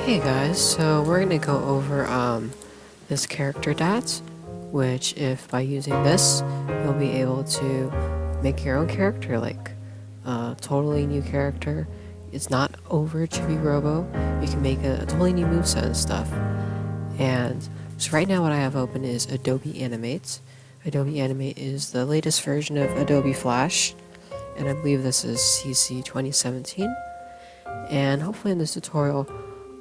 Hey guys, so we're gonna go over this character DAT, which if by using this, you'll be able to make your own character, like a totally new character. It's not over Chibi Robo. You can make a totally new moveset and stuff. And so right now what I have open is Adobe Animate. Adobe Animate is the latest version of Adobe Flash, and I believe this is CC 2017. And hopefully in this tutorial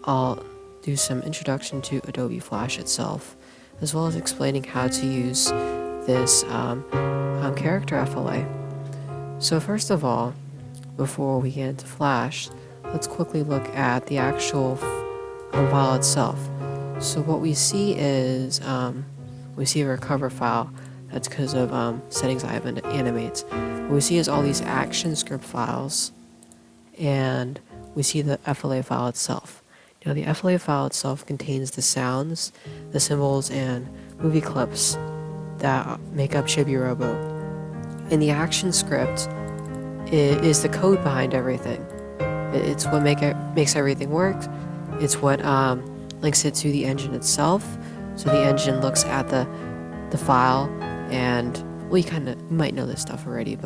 I'll do some introduction to Adobe Flash itself, as well as explaining how to use this character FLA. So first of all, before we get into Flash, let's quickly look at the actual file itself. So what we see is, we see a recover file. That's because of settings I have in Animate. What we see is all these action script files, and we see the FLA file itself. Now the FLA file itself contains the sounds, the symbols, and movie clips that make up Chibi Robo. And the action script is the code behind everything. It's what makes everything work. It's what links it to the engine itself. So the engine looks at the file, and well, you might know this stuff already,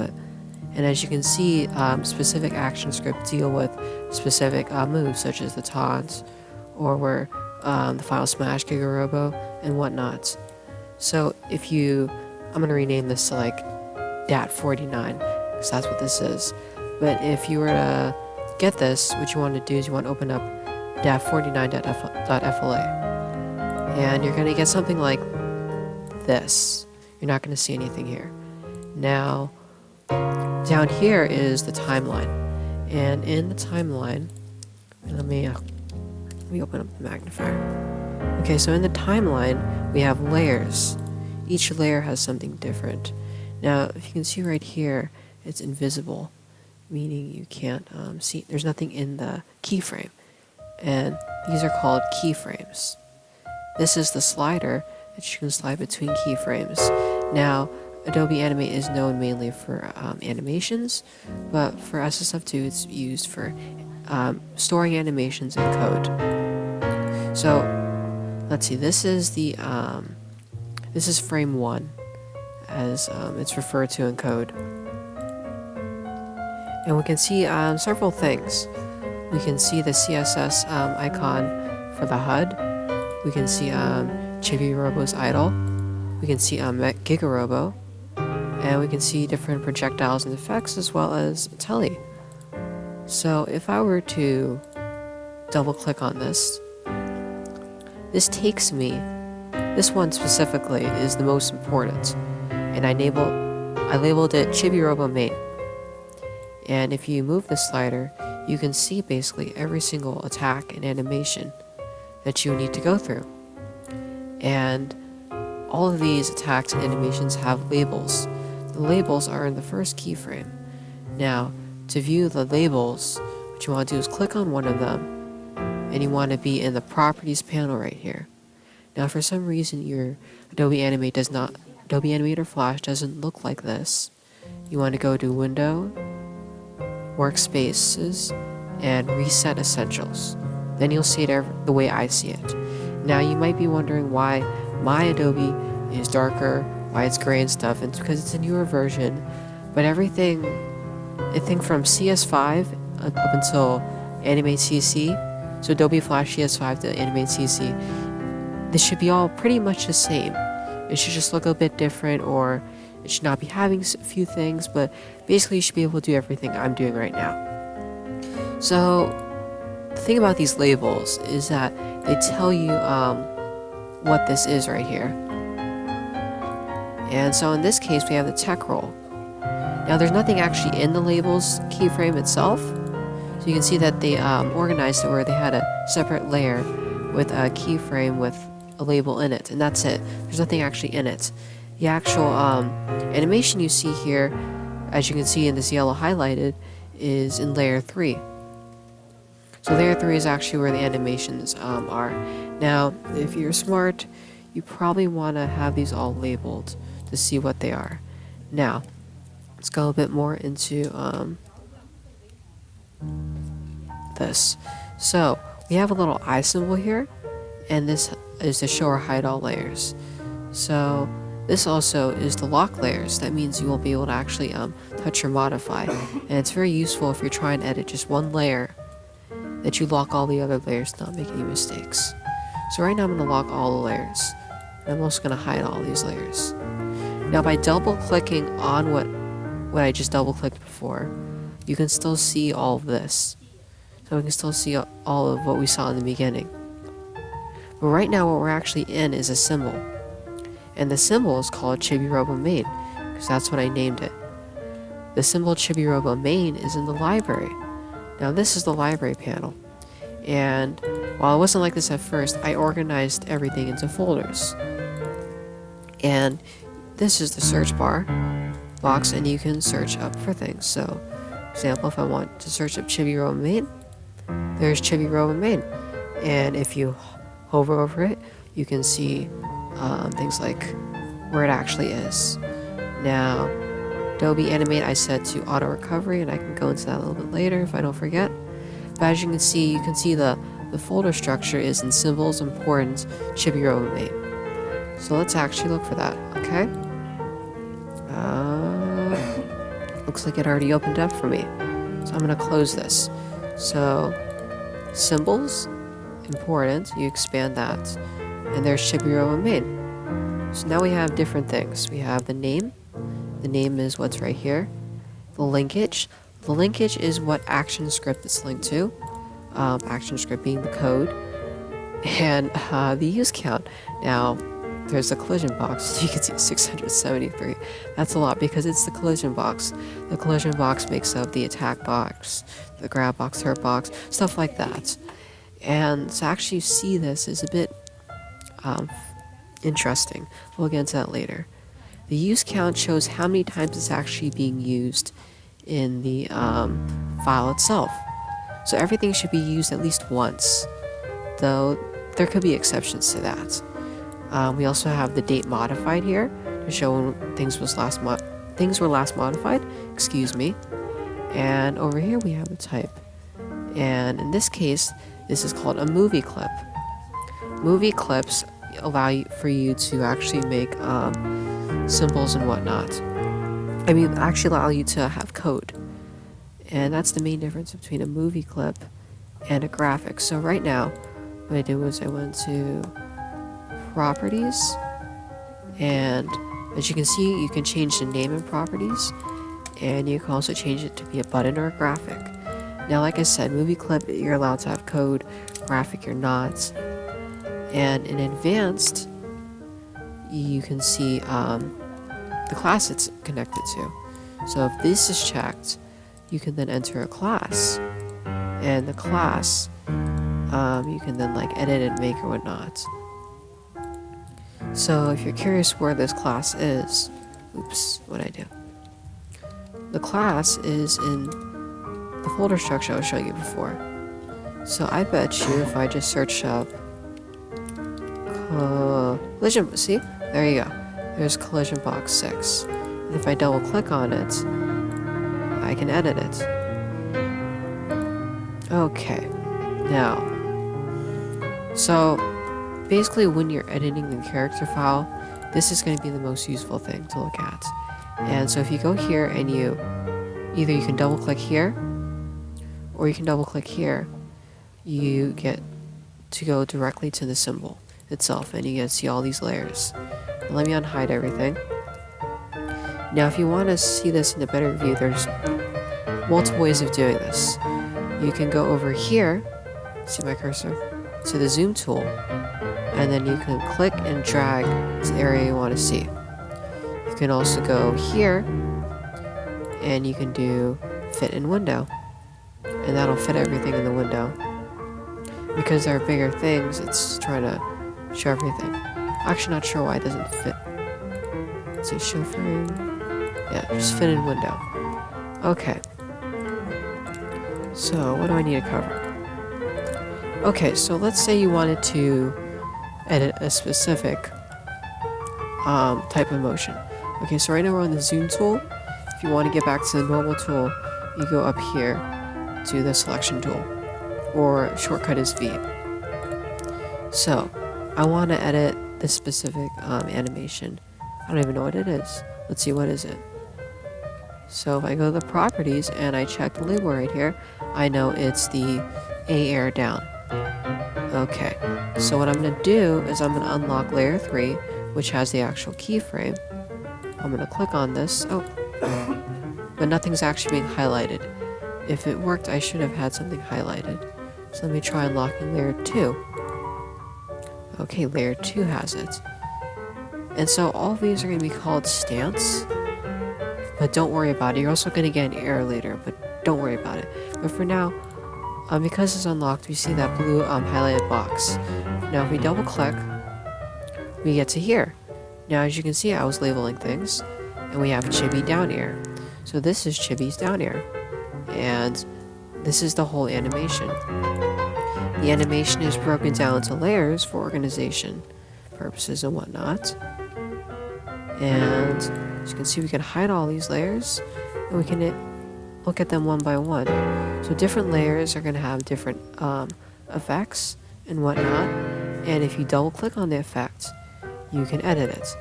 and as you can see, specific action scripts deal with specific moves, such as the taunt, or where the final smash Giga Robo, and whatnot. So I'm going to rename this to like DAT49, because that's what this is. But if you were to get this, what you want to do is you want to open up DAT49.FLA, and you're going to get something like this. You're not going to see anything here. Now, down here is the timeline, and in the timeline, let me open up the magnifier. Okay, so in the timeline, we have layers. Each layer has something different. Now, if you can see right here, it's invisible, meaning you can't see. There's nothing in the keyframe, and these are called keyframes. This is the slider that you can slide between keyframes. Now, Adobe Animate is known mainly for animations, but for SSF2 it's used for storing animations in code. So let's see, this is frame 1, as it's referred to in code. And we can see several things. We can see the CSS icon for the HUD. We can see Chibi Robo's idle. We can see Giga Robo. And we can see different projectiles and effects, as well as Telly. So if I were to double click on this takes me, this one specifically is the most important, and I labeled it Chibi Robo main. And if you move the slider, you can see basically every single attack and animation that you need to go through. And all of these attacks and animations have labels. The labels are in the first keyframe. Now, to view the labels, what you want to do is click on one of them, and you want to be in the Properties panel right here. Now, for some reason, your Adobe Animate or Flash doesn't look like this. You want to go to Window, Workspaces, and Reset Essentials. Then you'll see it the way I see it. Now, you might be wondering why my Adobe is darker, why it's gray and stuff, and it's because it's a newer version. But everything, I think from CS5 up until Animate CC, so Adobe Flash CS5 to Animate CC, this should be all pretty much the same. It should just look a bit different, or it should not be having a few things, but basically you should be able to do everything I'm doing right now. So the thing about these labels is that they tell you what this is right here. And so in this case, we have the tech roll. Now there's nothing actually in the labels keyframe itself. So you can see that they organized it where they had a separate layer with a keyframe with a label in it, and that's it. There's nothing actually in it. The actual animation you see here, as you can see in this yellow highlighted, is in layer 3. So layer 3 is actually where the animations are. Now, if you're smart, you probably want to have these all labeled to see what they are. Now, let's go a bit more into this. So we have a little eye symbol here, and this is to show or hide all layers. So this also is the lock layers. That means you won't be able to actually touch or modify, and it's very useful if you're trying to edit just one layer, that you lock all the other layers to not make any mistakes. So right now I'm going to lock all the layers. I'm also going to hide all these layers. Now by double clicking on what I just double clicked before, you can still see all of this. So we can still see all of what we saw in the beginning. But right now what we're actually in is a symbol. And the symbol is called Chibi Robo Main, because that's what I named it. The symbol Chibi Robo Main is in the library. Now this is the library panel. And while it wasn't like this at first, I organized everything into folders. And this is the search bar box, and you can search up for things. So, for example, if I want to search up Chibi Robo Main, there's Chibi Robo Main. And if you hover over it, you can see things like where it actually is. Now, Adobe Animate I set to auto recovery, and I can go into that a little bit later if I don't forget. But as you can see the folder structure is in symbols, important, Chibi Robo Main. So let's actually look for that, okay? Looks like it already opened up for me. So I'm gonna close this. So, symbols, important, you expand that. And there's Chibi Robo Main. So now we have different things. We have the name. The name is what's right here. The linkage. The linkage is what action script it's linked to. Action script being the code. And the use count. Now, there's a collision box. You can see 673. That's a lot because it's the collision box. The collision box makes up the attack box, the grab box, hurt box, stuff like that. And to actually see this is a bit interesting. We'll get into that later. The use count shows how many times it's actually being used in the file itself. So everything should be used at least once, though there could be exceptions to that. We also have the date modified here to show when things were last modified. Excuse me. And over here we have the type. And in this case, this is called a movie clip. Movie clips allow for you to actually make symbols and whatnot. Actually allow you to have code. And that's the main difference between a movie clip and a graphic. So right now, what I did was I went to properties, and as you can see, you can change the name in properties, and you can also change it to be a button or a graphic. Now, like I said, movie clip, you're allowed to have code, graphic, you're not. And in advanced, you can see the class it's connected to. So if this is checked, you can then enter a class, and the class you can then like edit and make or whatnot. So if you're curious where this class is, oops, what'd I do? The class is in the folder structure I was showing you before. So I bet you if I just search up collision, see? There you go. There's collision box 6. And if I double click on it, I can edit it. Okay. Now, so basically when you're editing the character file, this is going to be the most useful thing to look at. And so if you go here and you can double click here, or you can double click here, you get to go directly to the symbol itself, and you get to see all these layers. And let me unhide everything. Now if you want to see this in a better view, there's multiple ways of doing this. You can go over here, see my cursor, to the zoom tool, and then you can click and drag this area you want to see. You can also go here, and you can do fit in window, and that'll fit everything in the window. Because there are bigger things, it's trying to show everything. I'm actually not sure why it doesn't fit. Let's see, show frame. Yeah, just fit in window. Okay. So, what do I need to cover? Okay, so let's say you wanted to edit a specific type of motion. Okay, so right now we're on the zoom tool. If you want to get back to the normal tool, you go up here to the selection tool. or shortcut is V. So I want to edit this specific animation. I don't even know what it is. Let's see, what is it? So if I go to the properties and I check the label right here, I know it's the A air down. Okay, so what I'm going to do is I'm going to unlock layer 3, which has the actual keyframe. I'm going to click on this. Oh, but nothing's actually being highlighted. If it worked, I should have had something highlighted. So let me try unlocking layer 2. Okay, layer 2 has it. And so all of these are going to be called stance. But don't worry about it. You're also going to get an error later, but don't worry about it. But for now, because it's unlocked, we see that blue highlighted box. Now if we double click, we get to here. Now as you can see, I was labeling things, and we have Chibi down ear. So this is Chibi's down ear, and this is the whole animation. The animation is broken down into layers for organization purposes and whatnot. And as you can see, we can hide all these layers, and we can look at them one by one. So different layers are going to have different effects and whatnot. And if you double click on the effect, you can edit it.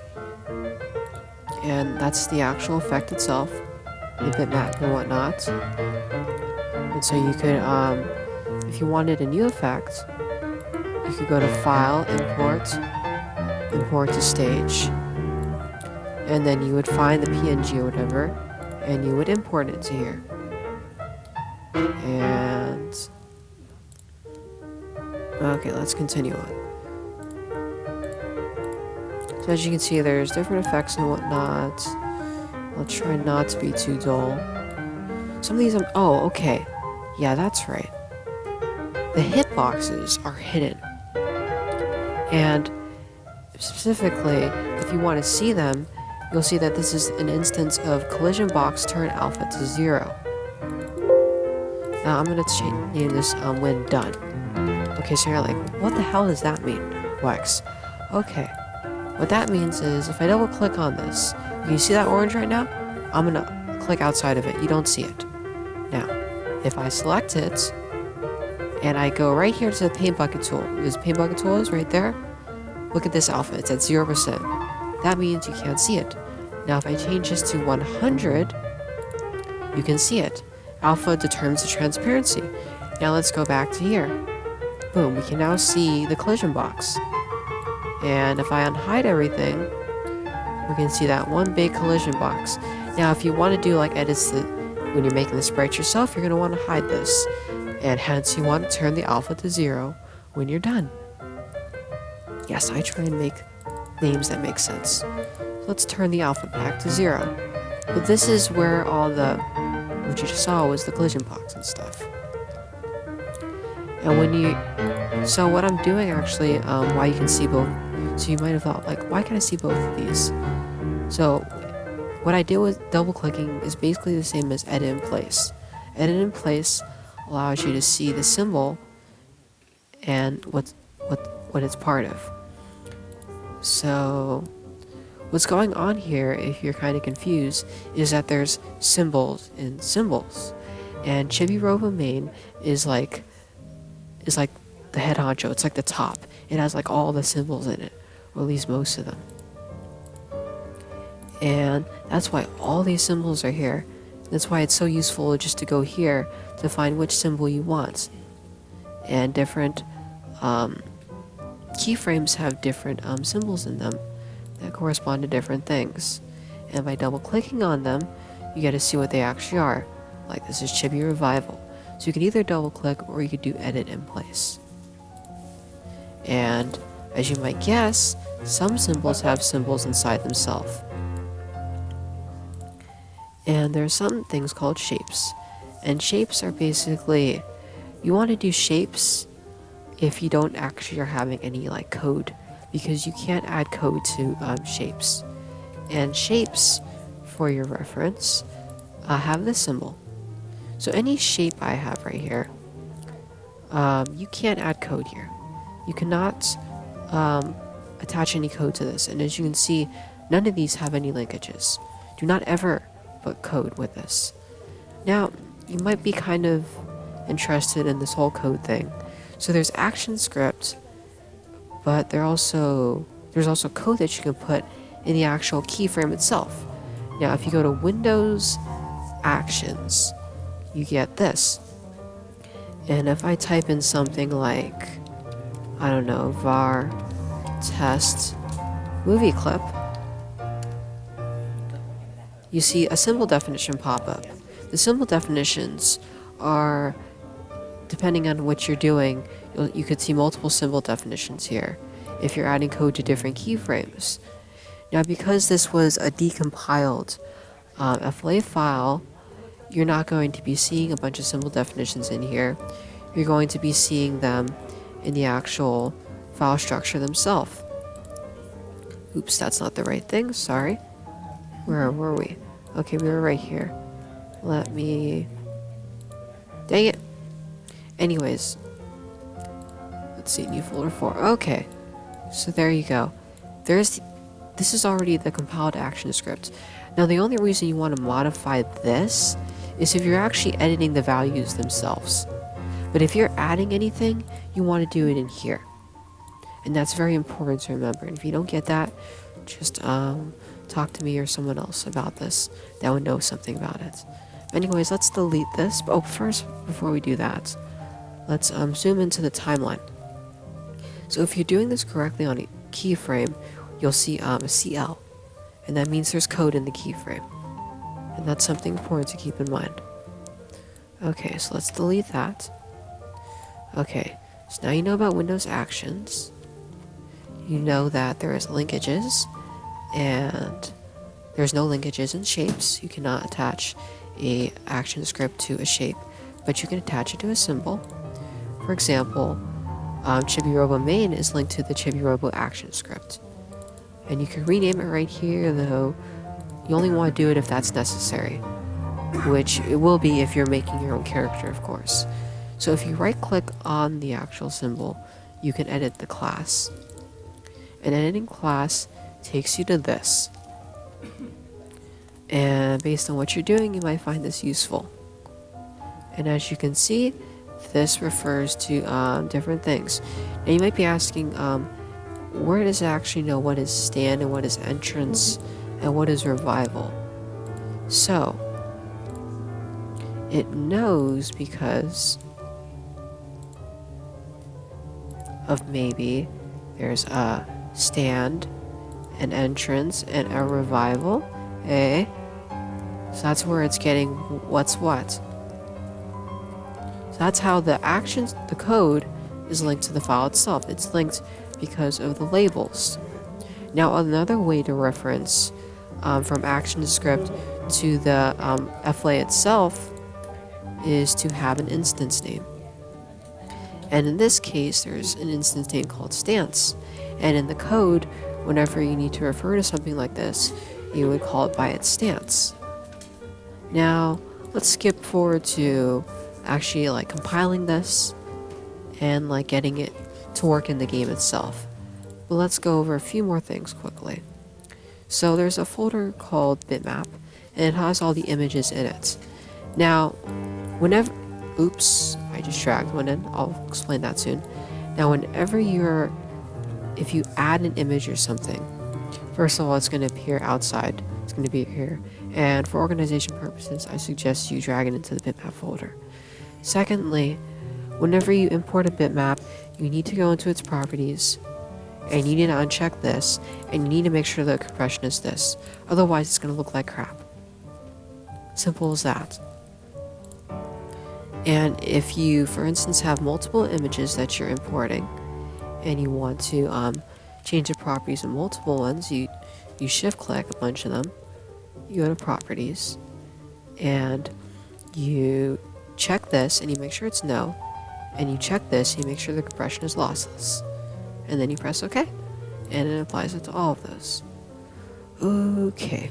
And that's the actual effect itself, the bitmap and whatnot. And so you could, if you wanted a new effect, you could go to File, Import to Stage. And then you would find the PNG or whatever, and you would import it to here. And okay, let's continue on. So as you can see, there's different effects and whatnot. I'll try not to be too dull. Some of these oh, okay. Yeah, that's right. The hitboxes are hidden. And specifically, if you want to see them, you'll see that this is an instance of collision box turn alpha to 0. Now I'm going to name this when done. Okay, so you're like, what the hell does that mean, Wex? Okay, what that means is if I double click on this, you see that orange right now? I'm going to click outside of it. You don't see it. Now, if I select it, and I go right here to the paint bucket tool, because paint bucket tool is right there, look at this alpha, it's at 0%. That means you can't see it. Now if I change this to 100, you can see it. Alpha determines the transparency. Now let's go back to here. Boom, we can now see the collision box. And if I unhide everything, we can see that one big collision box. Now if you want to do like edits when you're making the sprite yourself, you're going to want to hide this. And hence you want to turn the alpha to 0 when you're done. Yes, I try and make names that make sense. Let's turn the alpha back to 0. But this is where all what you just saw was the collision box and stuff. And so what I'm doing actually, why you can see both, so you might have thought like, why can I see both of these? So what I did with double clicking is basically the same as edit in place. Edit in place allows you to see the symbol and what it's part of. So what's going on here, if you're kind of confused, is that there's symbols in symbols. And Chibi Robo Main is like the head honcho. It's like the top. It has like all the symbols in it, or at least most of them. And that's why all these symbols are here. That's why it's so useful just to go here to find which symbol you want. And different keyframes have different symbols in them that correspond to different things. And by double clicking on them, you get to see what they actually are. Like this is Chibi Revival. So you can either double click or you could do edit in place. And as you might guess, some symbols have symbols inside themselves. And there are some things called shapes. And shapes are basically, you want to do shapes if you don't actually are having any like code, because you can't add code to shapes. And shapes, for your reference, have this symbol. So any shape I have right here, you can't add code here. You cannot attach any code to this. And as you can see, none of these have any linkages. Do not ever put code with this. Now, you might be kind of interested in this whole code thing. So there's action script, but there's also code that you can put in the actual keyframe itself. Now, if you go to Windows Actions, you get this. And if I type in something like, I don't know, var test movie clip, you see a symbol definition pop up. The symbol definitions are, depending on what you're doing, you could see multiple symbol definitions here if you're adding code to different keyframes. Now, because this was a decompiled FLA file, you're not going to be seeing a bunch of symbol definitions in here. You're going to be seeing them in the actual file structure themselves. Oops, that's not the right thing, sorry. Where were we? Okay, we were right here. Let me... Dang it. Anyways. Let's see, new folder 4. Okay. So there you go. This is already the compiled action script. Now the only reason you want to modify this is if you're actually editing the values themselves. But if you're adding anything, you want to do it in here. And that's very important to remember. And if you don't get that, just talk to me or someone else about this that would know something about it. Anyways, let's delete this. Oh, first, before we do that, let's zoom into the timeline. So if you're doing this correctly on a keyframe, you'll see a CL. And that means there's code in the keyframe. And that's something important to keep in mind. Okay, so let's delete that. Okay, so now you know about Windows Actions. You know that there is linkages, and there's no linkages in shapes. You cannot attach a action script to a shape, but you can attach it to a symbol. For example, Chibi-Robo main is linked to the Chibi-Robo action script. And you can rename it right here, though you only want to do it if that's necessary, which it will be if you're making your own character, of course. So if you right-click on the actual symbol, you can edit the class. And editing class takes you to this. And based on what you're doing, you might find this useful. And as you can see, this refers to different things. Now you might be asking, where does it actually know what is stand and what is entrance and what is revival? So, it knows because of maybe there's a stand, an entrance, and a revival, eh? So that's where it's getting what's what. So that's how the code is linked to the file itself. It's linked because of the labels. Now another way to reference from action script to the FLA itself is to have an instance name. And in this case, there's an instance name called stance. And in the code, whenever you need to refer to something like this, you would call it by its stance. Now, let's skip forward to actually like compiling this and like getting it to work in the game itself. But let's go over a few more things quickly. So there's a folder called bitmap, and it has all the images in it. Now, oops, I just dragged one in. I'll explain that soon. Now, if you add an image or something, first of all, it's going to appear outside. It's going to be here. And for organization purposes, I suggest you drag it into the bitmap folder. Secondly, whenever you import a bitmap, you need to go into its properties, and you need to uncheck this, and you need to make sure the compression is this. Otherwise, it's going to look like crap. Simple as that. And if you, for instance, have multiple images that you're importing, and you want to change the properties of multiple ones, you shift-click a bunch of them, you go to properties, and you check this, and you make sure it's no, and you check this, and you make sure the compression is lossless, and then you press OK, and it applies it to all of those. Okay.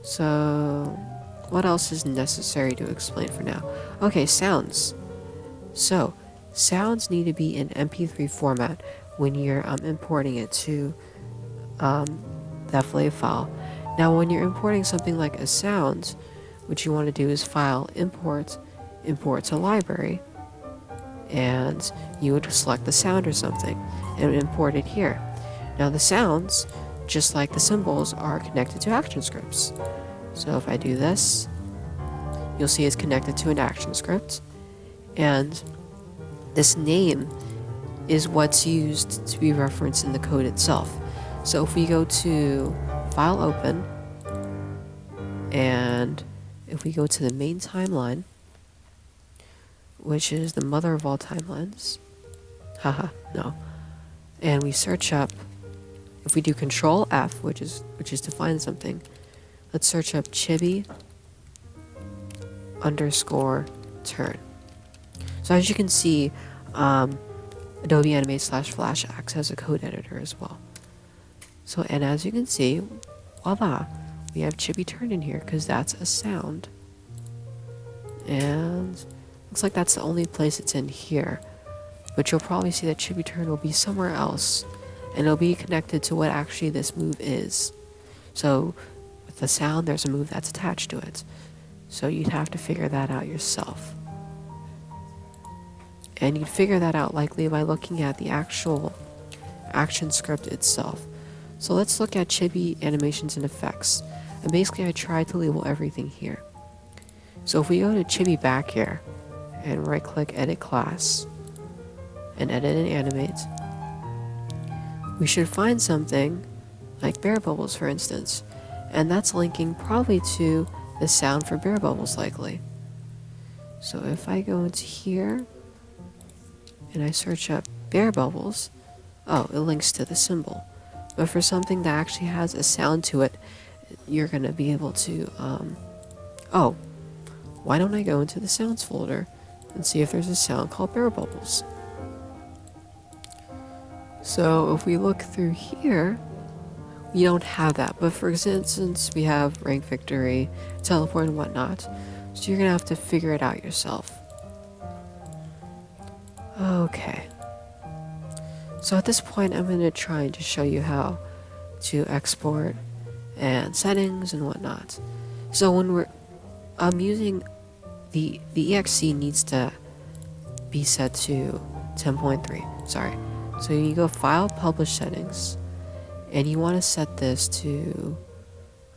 So, what else is necessary to explain for now? Okay, sounds. So, sounds need to be in MP3 format when you're importing it to the FLA file. Now, when you're importing something like a sound, what you want to do is file import import to library, and you would select the sound or something and import it here. Now the sounds, just like the symbols, are connected to action scripts. So if I do this, you'll see it's connected to an action script, and this name is what's used to be referenced in the code itself. So if we go to File Open, and if we go to the main timeline, which is the mother of all timelines, haha, no, and we search up, if we do Control F, which is to find something, let's search up chibi underscore turn. So as you can see, Adobe Animate / Flash acts as a code editor as well. So, and as you can see, voila, we have chibi turn in here because that's a sound. And looks like that's the only place it's in here. But you'll probably see that chibi turn will be somewhere else, and it'll be connected to what actually this move is. So with the sound, there's a move that's attached to it. So you'd have to figure that out yourself. And you'd figure that out likely by looking at the actual action script itself. So let's look at chibi animations and effects. And basically I tried to label everything here. So if we go to chibi back here and right click edit class and edit and animate, we should find something like bare bubbles, for instance. And that's linking probably to the sound for bare bubbles likely. So if I go into here and I search up bare bubbles, oh, it links to the symbol. But for something that actually has a sound to it, you're going to be able to, oh, why don't I go into the sounds folder and see if there's a sound called bare bubbles. So if we look through here, we don't have that. But for instance, we have rank victory, teleport, and whatnot. So you're going to have to figure it out yourself. Okay. So at this point, I'm going to try and just show you how to export and settings and whatnot. So when we're using the exe needs to be set to 10.3. Sorry. So you go File, Publish Settings, and you want to set this to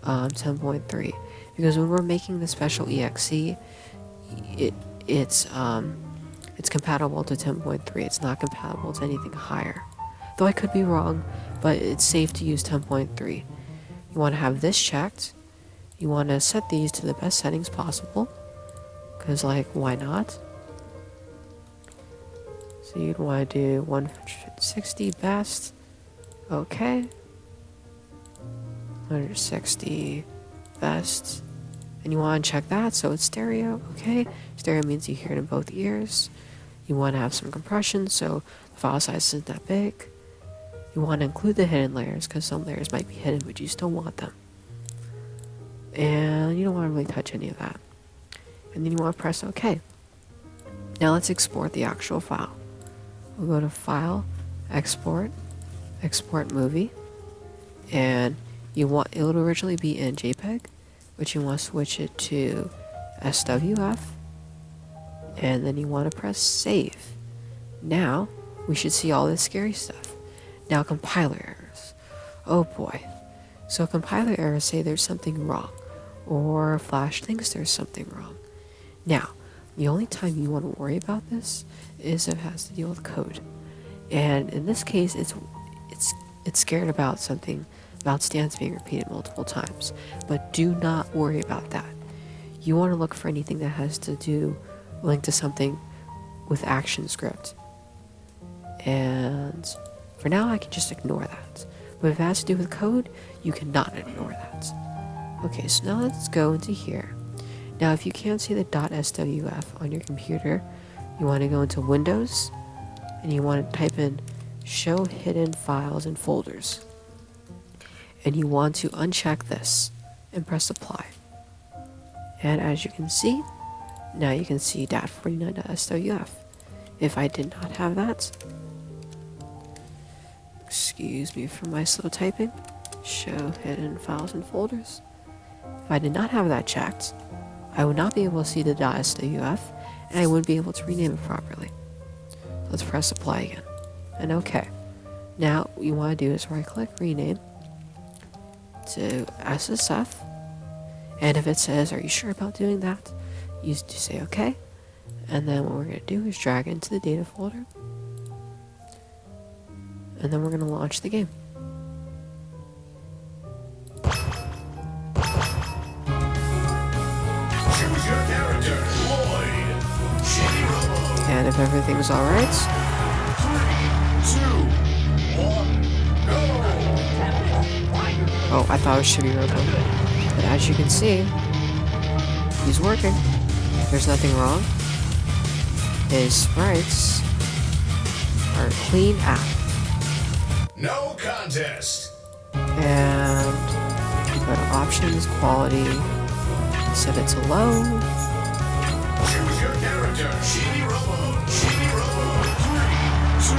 10.3 because when we're making the special exe, it's compatible to 10.3. It's not compatible to anything higher. Though I could be wrong, but it's safe to use 10.3. You want to have this checked. You want to set these to the best settings possible, because like, why not? So you'd want to do 160 best. Okay. 160 best. And you want to check that so it's stereo. Okay. Stereo means you hear it in both ears. You want to have some compression so the file size isn't that big. You want to include the hidden layers because some layers might be hidden but you still want them. And you don't want to really touch any of that. And then you want to press OK. Now let's export the actual file. We'll go to File, Export, Export Movie, and it would originally be in JPEG, but you want to switch it to SWF, and then you want to press Save. Now we should see all this scary stuff. Now compiler errors. Oh boy. So compiler errors say there's something wrong, or Flash thinks there's something wrong. Now, the only time you want to worry about this is if it has to deal with code. And in this case, it's scared about something, about stands being repeated multiple times. But do not worry about that. You want to look for anything that has to do, link to something with action script. And for now, I can just ignore that. But if it has to do with code, you cannot ignore that. Okay, so now let's go into here. Now, if you can't see the .swf on your computer, you want to go into Windows, and you want to type in Show Hidden Files and Folders. And you want to uncheck this and press Apply. And as you can see, now you can see .49.swf. If I did not have that, excuse me for my slow typing, Show Hidden Files and Folders. If I did not have that checked, I would not be able to see the .swf, and I wouldn't be able to rename it properly. Let's press apply again. And okay. Now what you want to do is right click rename to SSF, and if it says are you sure about doing that, you just say okay, and then what we're going to do is drag into the data folder, and then we're going to launch the game. Choose your character, Lloyd. And if everything's alright, 3, 2, 1, go! oh, I thought it should be Robo. But as you can see, he's working. There's nothing wrong. His sprites are clean out. No contest. And we go to options, quality, set it to low. Choose your character, Shiny Robo. 3, 2,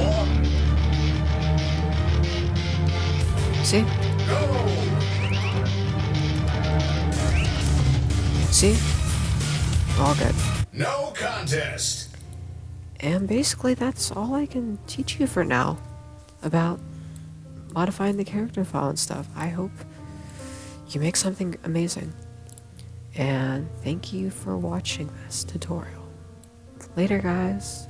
1, See? go! See? All good. No contest. And basically that's all I can teach you for now about modifying the character file and stuff. I hope you make something amazing. And thank you for watching this tutorial. Later, guys.